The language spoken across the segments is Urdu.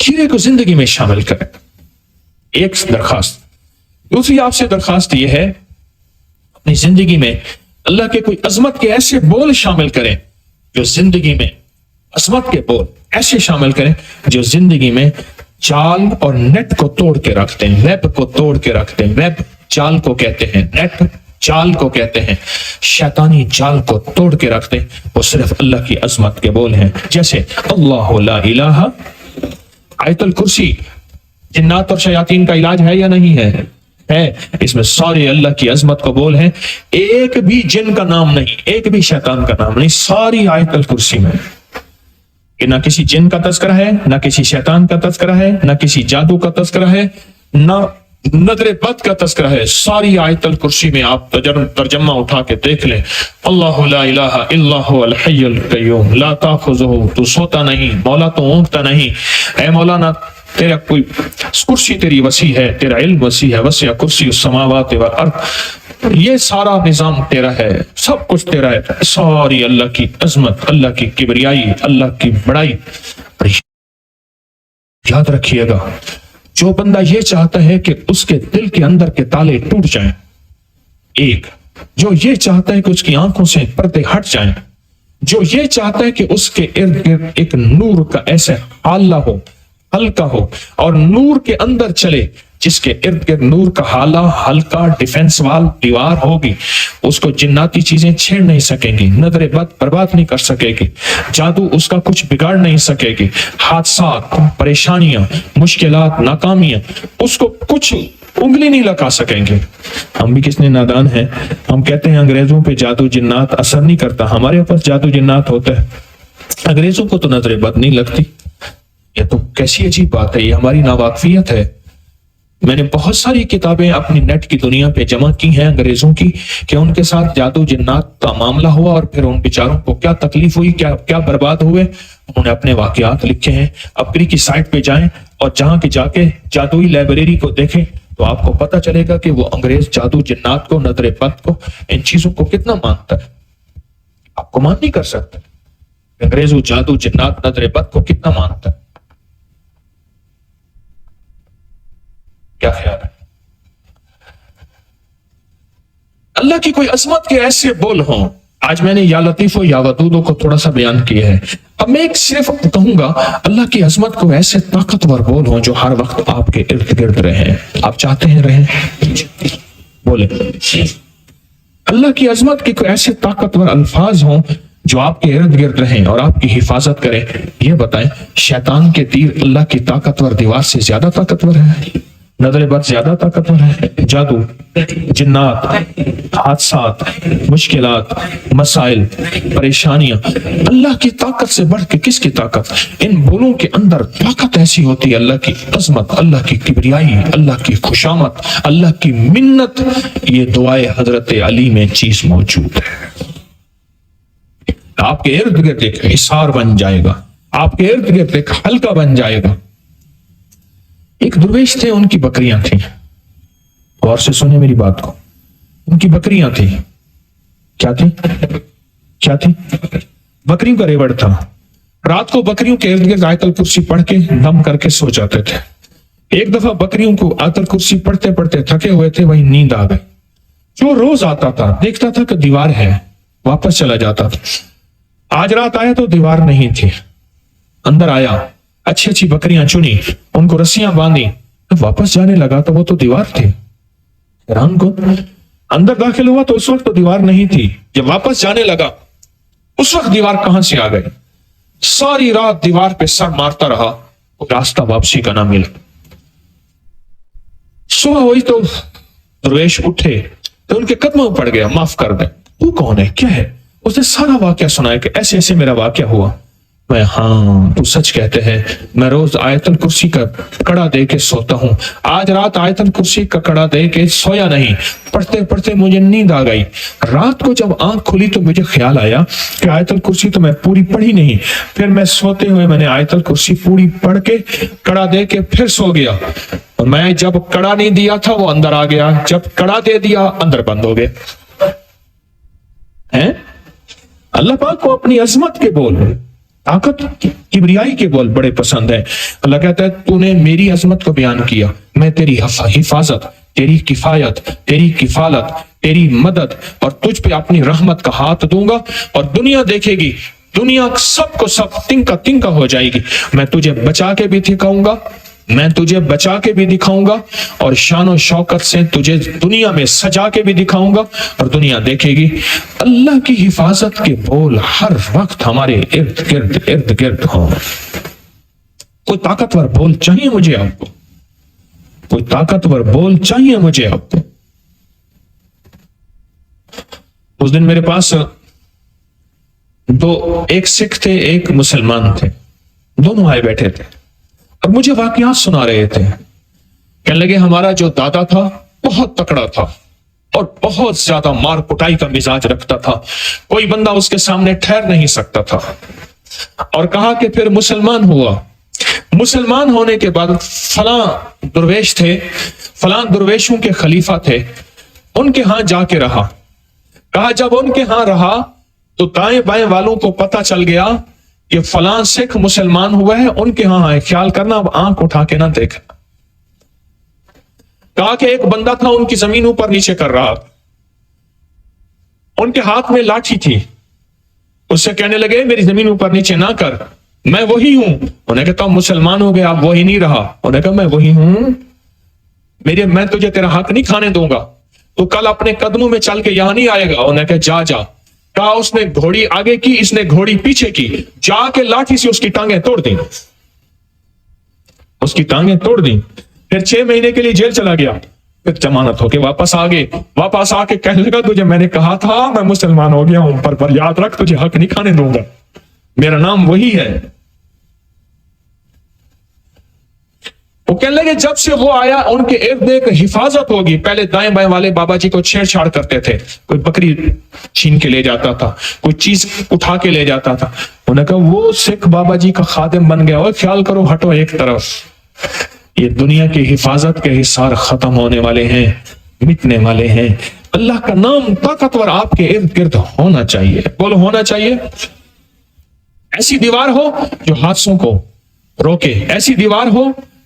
کھیرے کو زندگی میں شامل کریں. ایک درخواست. دوسری آپ سے درخواست یہ ہے اپنی زندگی میں اللہ کے کوئی عظمت کے ایسے بول شامل کریں جو زندگی میں عظمت کے بول ایسے شامل کریں جو زندگی میں چال اور نیٹ کو توڑ کے رکھتے ہیں, ویب کو توڑ کے رکھتے ہیں. ویب چال کو کہتے ہیں, نیٹ چال کو کہتے ہیں, شیطانی چال کو توڑ کے رکھتے ہیں. وہ صرف اللہ کی عظمت کے بول ہیں, جیسے اللہ لا الہ. آیت الکرسی جنات اور شیاطین کا علاج ہے یا نہیں ہے؟ ہے. اس میں سارے اللہ کی عظمت کو بول ہیں, ایک بھی جن کا نام نہیں, ایک بھی شیطان کا نام نہیں, ساری آیت الکرسی میں. کہ نہ کسی جن کا تذکرہ ہے, نہ کسی شیطان کا تذکرہ ہے, نہ کسی جادو کا تذکرہ ہے, نہ نظر بد کا تذکرہ ہے. ساری آیت الکرسی میں آپ ترجمہ اٹھا کے دیکھ لیں. اللہ لا الہ الا هو الحی القیوم لا تاخذہ, تو سوتا نہیں, مولا تو اونگتا نہیں. اے مولانا تیرا کوئی کرسی تیری وسیع ہے, تیرا علم وسیع ہے, وسیع کرسی السماوات والارض, یہ سارا نظام تیرا ہے, سب کچھ تیرا ہے. ساری اللہ کی عظمت, اللہ کی کبریائی, اللہ کی بڑائی. یاد رکھیے گا, جو بندہ یہ چاہتا ہے کہ اس کے دل کے اندر کے تالے ٹوٹ جائیں, ایک جو یہ چاہتا ہے کہ اس کی آنکھوں سے پردے ہٹ جائیں, جو یہ چاہتا ہے کہ اس کے ارد گرد ایک نور کا ایسا حالہ ہو, ہلکا ہو, اور نور کے اندر چلے, جس کے ارد گرد نور کا حالہ ہلکا ڈیفنس وال دیوار ہوگی, اس کو جناتی چیزیں چھیڑ نہیں سکیں گی, نظر بد برباد نہیں کر سکے گی, جادو اس کا کچھ بگاڑ نہیں سکے گی, حادثات, پریشانیاں, مشکلات, ناکامیاں اس کو کچھ انگلی نہیں لگا سکیں گے. ہم بھی کتنے نادان ہیں, ہم کہتے ہیں انگریزوں پہ جادو جنات اثر نہیں کرتا, ہمارے پاس جادو جنات ہوتا ہے, انگریزوں کو تو نظر بد نہیں لگتی. یہ تو کیسی عجیب بات ہے, یہ ہماری ناواقفیت ہے. میں نے بہت ساری کتابیں اپنی نیٹ کی دنیا پہ جمع کی ہیں انگریزوں کی, کہ ان کے ساتھ جادو جنات کا معاملہ ہوا اور پھر ان بیچاروں کو کیا تکلیف ہوئی, کیا برباد ہوئے. انہوں نے اپنے واقعات لکھے ہیں. اپری کی سائٹ پہ جائیں اور جہاں کے جا کے جادوئی لائبریری کو دیکھیں تو آپ کو پتہ چلے گا کہ وہ انگریز جادو جنات کو, نظر بد کو, ان چیزوں کو کتنا مانتا ہے. آپ کو مان نہیں کر سکتے انگریز وہ جادو جنات نظر بد کو کتنا مانتا ہے. کیا خیال ہے؟ اللہ کی کوئی عظمت کے ایسے بول ہوں. آج میں نے یا لطیف و یا ودود کو تھوڑا سا بیان کیا ہے. اب میں ایک صرف کہوں گا, اللہ کی عظمت کو ایسے طاقتور بول ہوں جو ہر وقت آپ کے ارد گرد رہیں. آپ چاہتے ہیں رہیں؟ بولے. اللہ کی عظمت کے کوئی ایسے طاقتور الفاظ ہوں جو آپ کے ارد گرد رہیں اور آپ کی حفاظت کریں. یہ بتائیں, شیطان کے تیر اللہ کی طاقتور دیوار سے زیادہ طاقتور ہے؟ نظر بد زیادہ طاقتور ہے؟ جادو, جنات, حادثات, مشکلات, مسائل, پریشانیاں, اللہ کی طاقت سے بڑھ کے کس کی طاقت؟ ان بولوں کے اندر طاقت ایسی ہوتی ہے, اللہ کی عظمت, اللہ کی کبریائی, اللہ کی خوشامت, اللہ کی منت. یہ دعائے حضرت علی میں چیز موجود ہے. آپ کے ارد گرد ایک حصار بن جائے گا, آپ کے ارد گرد ایک حلقہ بن جائے گا. ایک درویش تھے, ان کی بکریاں تھیں. غور سے سنیں میری بات کو. ان کی بکریاں تھیں. کیا تھی؟ بکریوں کا ریوڑ تھا. رات کو بکریوں کے ارد گرد آیت الکرسی پڑھ کے دم کر کے سو جاتے تھے. ایک دفعہ بکریوں کو آیت الکرسی پڑھتے پڑھتے تھکے ہوئے تھے, وہیں نیند آ گئی. جو روز آتا تھا دیکھتا تھا کہ دیوار ہے, واپس چلا جاتا تھا. آج رات آیا تو دیوار نہیں تھی. اندر آیا, اچھی اچھی بکریاں چنی, ان کو رسیاں باندھی, واپس جانے لگا تو وہ تو دیوار تھی. حیران کو اندر داخل ہوا تو اس وقت تو دیوار نہیں تھی. جب واپس جانے لگا اس وقت دیوار کہاں سے آ گئی؟ ساری رات دیوار پہ سر مارتا رہا, راستہ واپسی کا نہ ملا. صبح ہوئی تو درویش اٹھے تو ان کے قدموں پڑ گیا, معاف کر دیں. تو کون ہے, کیا ہے؟ اس نے سارا واقعہ سنایا کہ ایسے ایسے میرا واقعہ ہوا. میں, ہاں تو سچ کہتے ہیں, میں روز آیت الکرسی کا کڑا دے کے سوتا ہوں. آج رات آیت الکرسی کا کڑا دے کے سویا نہیں. پڑھتے پڑھتے مجھے نیند آ گئی. رات کو جب آنکھ کھلی تو مجھے خیال آیا کہ آیت الکرسی تو میں پوری پڑھی نہیں. پھر میں سوتے ہوئے میں نے آیت الکرسی پوری پڑھ کے کڑا دے کے پھر سو گیا. اور میں جب کڑا نہیں دیا تھا وہ اندر آ گیا, جب کڑا دے دیا اندر بند ہو گئے. اللہ پاک کو اپنی عظمت کے بول طاقت کبریائی کے بول بڑے پسند ہیں. اللہ کہتا ہے تو نے میری عظمت کو بیان کیا، میں تیری حفاظت، تیری کفایت، تیری کفالت، تیری مدد اور تجھ پہ اپنی رحمت کا ہاتھ دوں گا. اور دنیا دیکھے گی، دنیا سب کو سب تنکا تنکا ہو جائے گی، میں تجھے بچا کے بھی دکھاؤں گا، میں تجھے بچا کے بھی دکھاؤں گا، اور شان و شوکت سے تجھے دنیا میں سجا کے بھی دکھاؤں گا. اور دنیا دیکھے گی اللہ کی حفاظت کے بول ہر وقت ہمارے ارد گرد ہوں. کوئی طاقتور بول چاہیے مجھے آپ کو، کوئی طاقتور بول چاہیے مجھے آپ کو. اس دن میرے پاس ایک سکھ تھے، ایک مسلمان تھے، دونوں آئے بیٹھے تھے اور مجھے واقعات سنا رہے تھے. کہنے لگے ہمارا جو دادا تھا بہت تکڑا تھا اور بہت زیادہ مار کٹائی کا مزاج رکھتا تھا، کوئی بندہ اس کے سامنے ٹھہر نہیں سکتا تھا. اور کہا کہ پھر مسلمان ہوا، مسلمان ہونے کے بعد فلاں درویش تھے، فلاں درویشوں کے خلیفہ تھے، ان کے ہاں جا کے رہا. کہا جب ان کے ہاں رہا تو دائیں بائیں والوں کو پتا چل گیا کہ فلاں سکھ مسلمان ہوا ہے، ان کے ہاں آئے، خیال کرنا اب آنکھ اٹھا کے نہ دیکھنا. کہا کہ ایک بندہ تھا ان کی زمین اوپر نیچے کر رہا تھا، ان کے ہاتھ میں لاٹھی تھی، اس سے کہنے لگے میری زمین اوپر نیچے نہ کر، میں وہی ہوں. انہیں کہا تم مسلمان ہو گئے، اب وہی نہیں رہا. انہیں کہا میں وہی ہوں، میں تجھے تیرا حق نہیں کھانے دوں گا، تو کل اپنے قدموں میں چل کے یہاں نہیں آئے گا. انہیں کہا جا جا. کہا اس نے گھوڑی آگے کی، اس نے گھوڑی پیچھے کی، جا کے لاٹھی سے اس کی ٹانگیں توڑ دیں، اس کی ٹانگیں توڑ دیں. پھر 6 مہینے کے لیے جیل چلا گیا، پھر ضمانت ہو کے واپس آ گئے. واپس آ کے کہنے لگا تجھے میں نے کہا تھا میں مسلمان ہو گیا ہوں، پر یاد رکھ تجھے حق نہیں کھانے دوں گا، میرا نام وہی ہے. وہ کہنے لگے جب سے وہ آیا ان کے ارد ایک حفاظت ہوگی. پہلے دائیں بائیں والے بابا جی کو چھیڑ چھاڑ کرتے تھے، کوئی بکری چھین کے لے جاتا تھا، کوئی چیز اٹھا کے لے جاتا تھا. انہوں نے کہا وہ سکھ بابا جی کا خادم بن گیا، اور خیال کرو ہٹو ایک طرف، یہ دنیا کی حفاظت کے حصار ختم ہونے والے ہیں، مٹنے والے ہیں. اللہ کا نام طاقتور آپ کے ارد گرد ہونا چاہیے. بولو ہونا چاہیے. ایسی دیوار ہو جو حادثوں کو روکے، ایسی دیوار ہو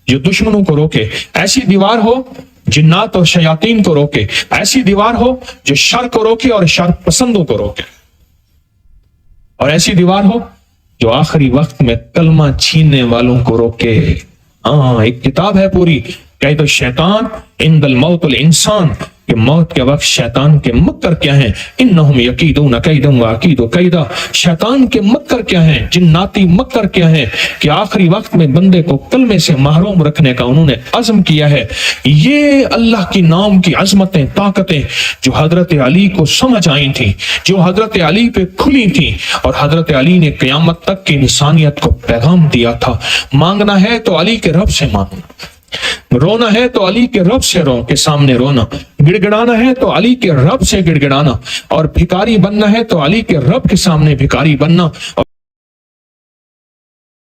جو دشمنوں کو روکے، ایسی دیوار ہو جنات اور شیاطین کو روکے، ایسی دیوار ہو جو شر کو روکے اور شر پسندوں کو روکے، اور ایسی دیوار ہو جو آخری وقت میں کلمہ چھیننے والوں کو روکے. ایک کتاب ہے پوری، قید الشیطان عند الموت الانسان، کہ موت کے وقت شیطان کے مکر کیا ہیں. انہم یکیدون کیدا واکید کیدا، شیطان کے مکر کیا ہیں، جناتی مکر کیا ہیں، کہ آخری وقت میں بندے کو کلمے سے محروم رکھنے کا انہوں نے عزم کیا ہے. یہ اللہ کی نام کی عظمتیں، طاقتیں جو حضرت علی کو سمجھ آئی تھیں، جو حضرت علی پہ کھلی تھیں، اور حضرت علی نے قیامت تک کی انسانیت کو پیغام دیا تھا. مانگنا ہے تو علی کے رب سے مانگنا، رونا ہے تو علی کے رب سے رو کے سامنے رونا، گڑ گڑانا ہے تو علی کے رب سے گڑ گڑانا، اور بھکاری بننا ہے تو علی کے رب کے سامنے بھکاری بننا، اور